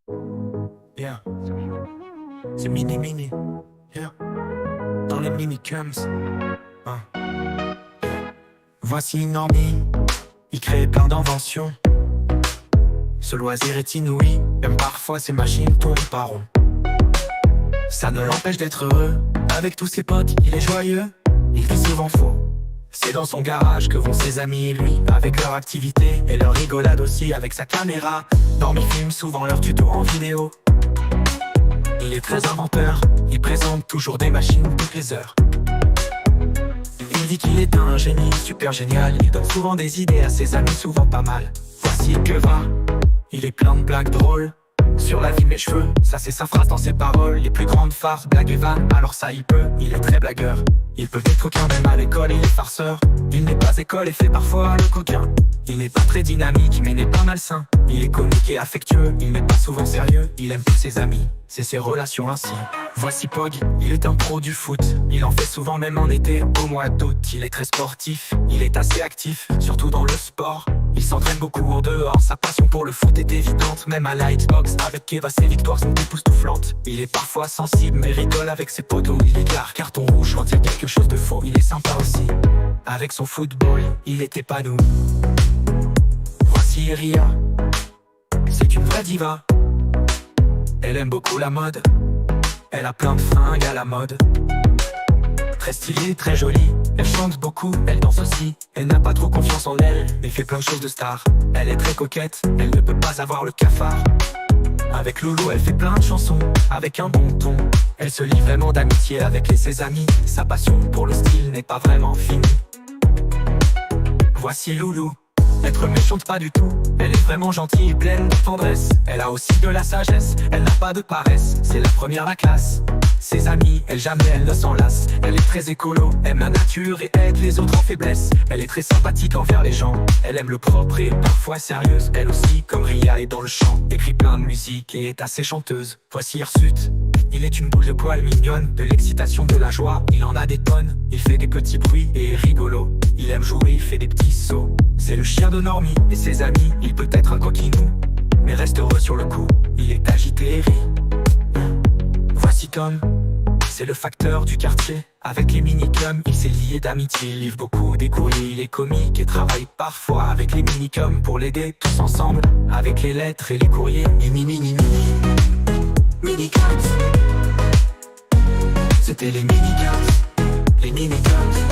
Yeah. C'est mini. Yeah. Dans les minicums. Hein. Voici une normie. Il crée plein d'inventions. Ce loisir est inouï. Même parfois ses machines tournent par rond. Ça ne l'empêche d'être heureux. Avec tous ses potes, il est joyeux. Il fait souvent faux. C'est dans son garage que vont ses amis et lui. Avec leur activité et leur rigolade aussi. Avec sa caméra, Normie filme souvent leurs tutos en vidéo. Il est très inventeur. Il présente toujours des machines toutes les heures. Il dit qu'il est un génie, super génial. Il donne souvent des idées à ses amis, souvent pas mal. Voici que va. Il est plein de blagues drôles. Sur la vie de mes cheveux, ça c'est sa phrase dans ses paroles. Les plus grandes farces, blagues et vannes, alors ça il peut. Il est très blagueur. Il peut être coquin même à l'école, il est farceur. Il n'est pas école et fait parfois le coquin. Il n'est pas très dynamique mais n'est pas malsain. Il est comique et affectueux, il n'est pas souvent sérieux. Il aime tous ses amis, c'est ses relations ainsi. Voici Pog, il est un pro du foot. Il en fait souvent même en été, au mois d'août. Il est très sportif, il est assez actif, surtout dans le sport. Il s'entraîne beaucoup en dehors, sa passion pour le foot est évidente. Même à la Xbox, avec Keva, ses victoires sont époustouflantes. Il est parfois sensible mais rigole avec ses potos. Il écarte carton rouge quand il y a quelque chose de faux. Il est sympa aussi, avec son football, il est épanoui. Voici Ria, c'est une vraie diva. Elle aime beaucoup la mode. Elle a plein de fringues à la mode. Très stylée, très jolie. Elle chante beaucoup, elle danse aussi. Elle n'a pas trop confiance en elle, mais fait plein de choses de star. Elle est très coquette, elle ne peut pas avoir le cafard. Avec Loulou, elle fait plein de chansons, avec un bon ton. Elle se lie vraiment d'amitié avec ses amis. Sa passion pour le style n'est pas vraiment finie. Voici Loulou. Être méchante pas du tout, elle est vraiment gentille et pleine de tendresse. Elle a aussi de la sagesse, elle n'a pas de paresse. C'est la première à la classe. Ses amis, elle jamais elle ne s'en lasse. Elle est très écolo, aime la nature et aide les autres en faiblesse. Elle est très sympathique envers les gens. Elle aime le propre et parfois sérieuse. Elle aussi, comme Ria, est dans le chant. Écrit plein de musique et est assez chanteuse. Voici Hirsute. Il est une boule de poils mignonne, de l'excitation, de la joie. Il en a des tonnes, il fait des petits bruits et est rigolo. Il aime jouer, il fait des petits sauts. C'est le chien de Normie et ses amis. Il peut être un coquinou, mais reste heureux sur le coup. Il est agité et rit. Voici Tom, c'est le facteur du quartier. Avec les minicums, il s'est lié d'amitié. Il livre beaucoup des courriers, il est comique et travaille parfois avec les minicums pour l'aider tous ensemble. Avec les lettres et les courriers. Et minicums. C'était les minicums. Les minicums.